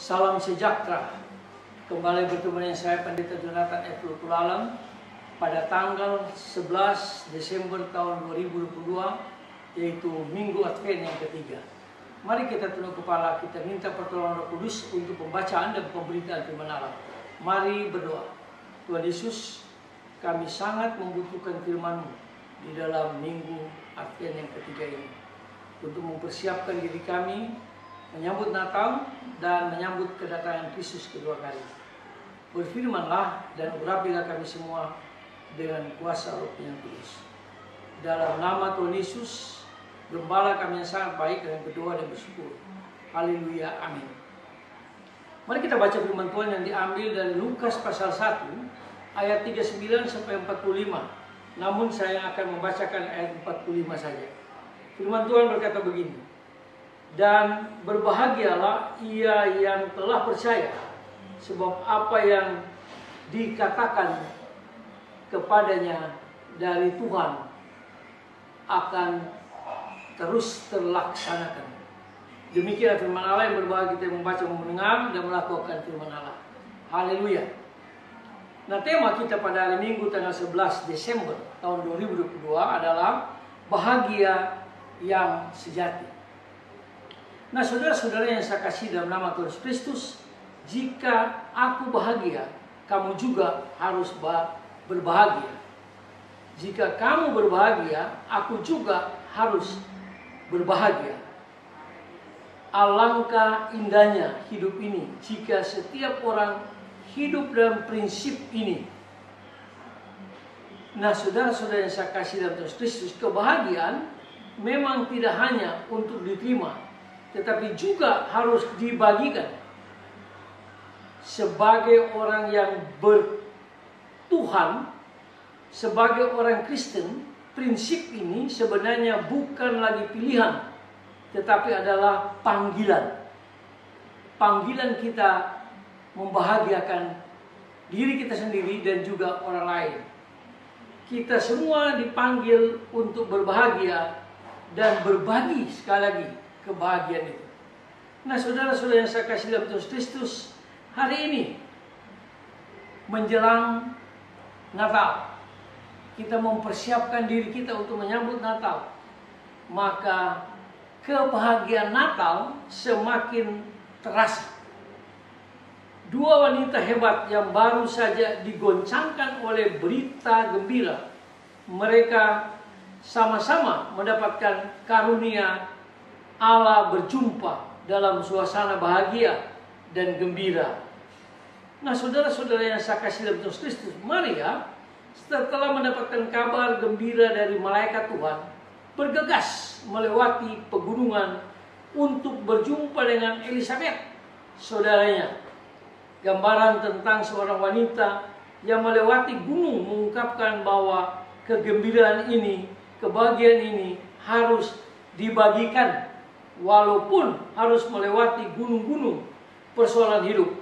Salam sejahtera. Kembali bertemu dengan saya Pendeta Jonathan F. Lutulalam pada tanggal 11 Desember tahun 2022, yaitu Minggu Advent yang ketiga. Mari kita tunduk kepala, kita minta pertolongan Roh Kudus untuk pembacaan dan pemberitaan firman Allah. Mari berdoa. Tuhan Yesus, kami sangat membutuhkan firman-Mu di dalam Minggu Advent yang ketiga ini, untuk mempersiapkan diri kami menyambut Natal dan menyambut kedatangan Kristus kedua kali. Berfirmanlah dan urapilah kami semua dengan kuasa Roh yang kudus. Dalam nama Tuhan Yesus, Gembala kami yang sangat baik, dan berdoa dan bersyukur. Haleluya, amin. Mari kita baca firman Tuhan yang diambil dari Lukas pasal 1 ayat 39 sampai 45. Namun saya akan membacakan ayat 45 saja. Firman Tuhan berkata begini: "Dan berbahagialah ia yang telah percaya, sebab apa yang dikatakan kepadanya dari Tuhan akan terus terlaksanakan." Demikian firman Allah. Yang berbahagia kita membaca, mendengar, dan melakukan firman Allah. Haleluya. Nah, tema kita pada hari Minggu tanggal 11 Desember tahun 2022 adalah bahagia yang sejati. Nah, saudara-saudara yang saya kasih dalam nama Tuhan Kristus, jika aku bahagia, kamu juga harus berbahagia. Jika kamu berbahagia, aku juga harus berbahagia. Alangkah indahnya hidup ini jika setiap orang hidup dalam prinsip ini. Nah, saudara-saudara yang saya kasih dalam Tuhan Kristus, kebahagiaan memang tidak hanya untuk diterima, tetapi juga harus dibagikan. Sebagai orang yang bertuhan, sebagai orang Kristen, prinsip ini sebenarnya bukan lagi pilihan, tetapi adalah panggilan. Panggilan kita membahagiakan diri kita sendiri dan juga orang lain. Kita semua dipanggil untuk berbahagia dan berbagi sekali lagi kebahagiaan itu. Nah, saudara-saudara yang saya kasih dalam Tuhan Kristus, hari ini menjelang Natal, kita mempersiapkan diri kita untuk menyambut Natal. Maka kebahagiaan Natal semakin terasa. Dua wanita hebat yang baru saja digoncangkan oleh berita gembira. Mereka sama-sama mendapatkan karunia Allah berjumpa dalam suasana bahagia dan gembira. Nah, saudara-saudara yang saya kasih dalam Tuhan Kristus, Maria setelah mendapatkan kabar gembira dari malaikat Tuhan, bergegas melewati pegunungan untuk berjumpa dengan Elisabet, saudaranya. Gambaran tentang seorang wanita yang melewati gunung mengungkapkan bahwa kegembiraan ini, kebahagiaan ini harus dibagikan, walaupun harus melewati gunung-gunung persoalan hidup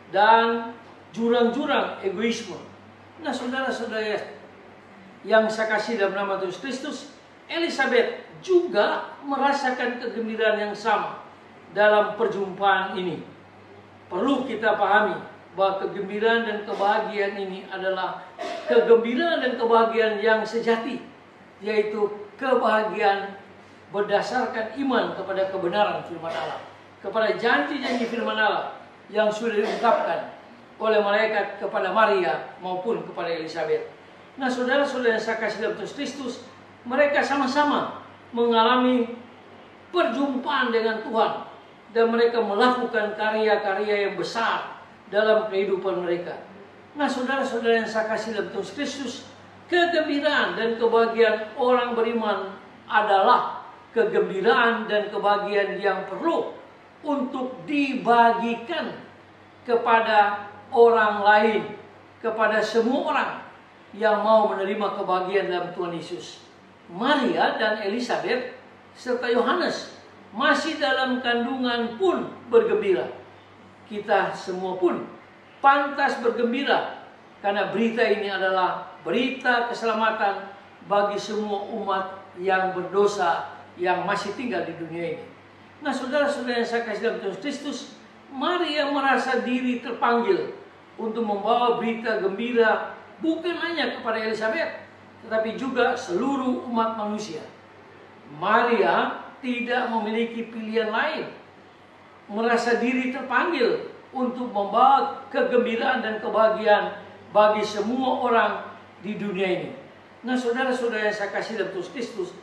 dan jurang-jurang egoisme. Nah, saudara-saudara yang saya kasih dalam nama Tuhan Kristus, Elisabet juga merasakan kegembiraan yang sama dalam perjumpaan ini. Perlu kita pahami bahwa kegembiraan dan kebahagiaan ini adalah kegembiraan dan kebahagiaan yang sejati, yaitu kebahagiaan berdasarkan iman kepada kebenaran firman Allah, kepada janji-janji firman Allah yang sudah diungkapkan oleh malaikat kepada Maria maupun kepada Elisabet. Nah, saudara-saudara yang saya kasih dalam Tuhan Kristus, mereka sama-sama mengalami perjumpaan dengan Tuhan, dan mereka melakukan karya-karya yang besar dalam kehidupan mereka. Nah, saudara-saudara yang saya kasih dalam Tuhan Kristus, kegembiraan dan kebahagiaan orang beriman adalah kegembiraan dan kebahagiaan yang perlu untuk dibagikan kepada orang lain, kepada semua orang yang mau menerima kebahagiaan dalam Tuhan Yesus. Maria dan Elisabet serta Yohanes masih dalam kandungan pun bergembira. Kita semua pun pantas bergembira, karena berita ini adalah berita keselamatan bagi semua umat yang berdosa yang masih tinggal di dunia ini. Nah, saudara-saudara yang saya kasih dalam Tuhan Kristus, Maria merasa diri terpanggil untuk membawa berita gembira bukan hanya kepada Elizabeth, tetapi juga seluruh umat manusia. Maria tidak memiliki pilihan lain. Merasa diri terpanggil untuk membawa kegembiraan dan kebahagiaan bagi semua orang di dunia ini. Nah, saudara-saudara yang saya kasih dalam Tuhan Kristus,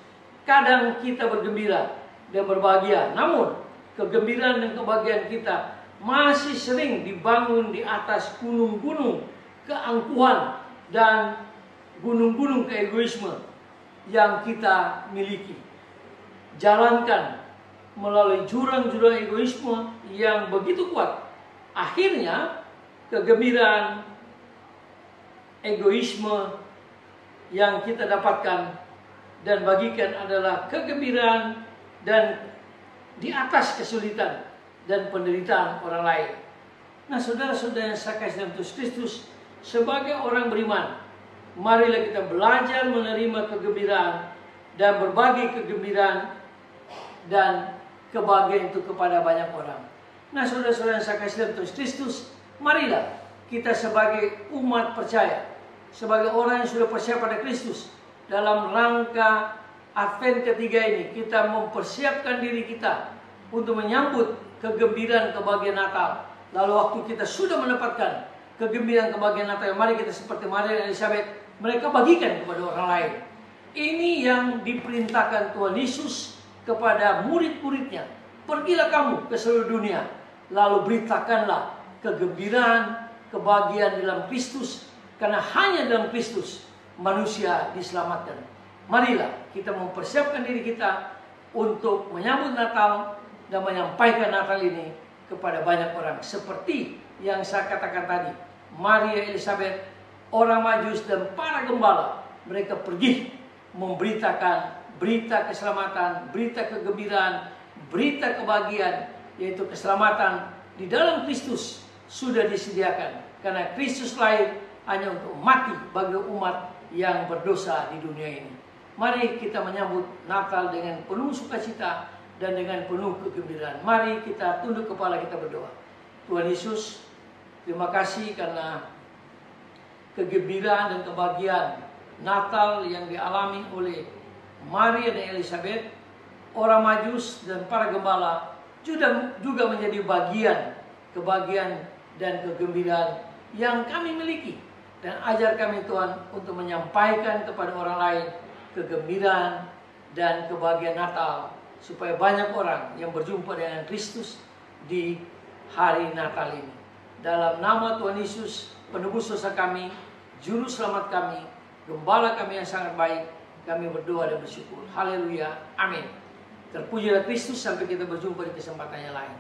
kadang kita bergembira dan berbahagia, namun kegembiraan dan kebahagiaan kita masih sering dibangun di atas gunung-gunung keangkuhan dan gunung-gunung keegoisme yang kita miliki. Jalankan melalui jurang-jurang egoisme yang begitu kuat. Akhirnya kegembiraan egoisme yang kita dapatkan dan bagikan adalah kegembiraan dan di atas kesulitan dan penderitaan orang lain. Nah, saudara-saudara yang saya kasih dalam Tuhan Kristus, sebagai orang beriman, marilah kita belajar menerima kegembiraan dan berbagi kegembiraan dan kebahagiaan itu kepada banyak orang. Nah, saudara-saudara yang saya kasih dalam Tuhan Kristus, marilah kita sebagai umat percaya, sebagai orang yang sudah percaya pada Kristus, dalam rangka Advent ketiga ini, kita mempersiapkan diri kita untuk menyambut kegembiraan kebahagiaan Natal. Lalu waktu kita sudah mendapatkan kegembiraan kebahagiaan Natal, mari kita seperti Maria dan Elizabeth, mereka bagikan kepada orang lain. Ini yang diperintahkan Tuhan Yesus kepada murid-muridnya. Pergilah kamu ke seluruh dunia, lalu beritakanlah kegembiraan, kebahagiaan dalam Kristus, karena hanya dalam Kristus manusia diselamatkan. Marilah kita mempersiapkan diri kita untuk menyambut Natal dan menyampaikan Natal ini kepada banyak orang. Seperti yang saya katakan tadi, Maria, Elizabeth, orang Majus dan para gembala, mereka pergi memberitakan berita keselamatan, berita kegembiraan, berita kebahagiaan, yaitu keselamatan di dalam Kristus sudah disediakan. Karena Kristus lahir hanya untuk mati bagi umat yang berdosa di dunia ini. Mari kita menyambut Natal dengan penuh sukacita dan dengan penuh kegembiraan. Mari kita tunduk kepala, kita berdoa. Tuhan Yesus, terima kasih karena kegembiraan dan kebahagiaan Natal yang dialami oleh Maria dan Elizabeth, orang Majus dan para gembala juga menjadi bagian kebahagiaan dan kegembiraan yang kami miliki. Dan ajar kami Tuhan untuk menyampaikan kepada orang lain kegembiraan dan kebahagiaan Natal, supaya banyak orang yang berjumpa dengan Kristus di hari Natal ini. Dalam nama Tuhan Yesus, penebus dosa kami, juru selamat kami, gembala kami yang sangat baik, kami berdoa dan bersyukur. Haleluya, amin. Terpujilah Kristus, sampai kita berjumpa di kesempatan yang lain.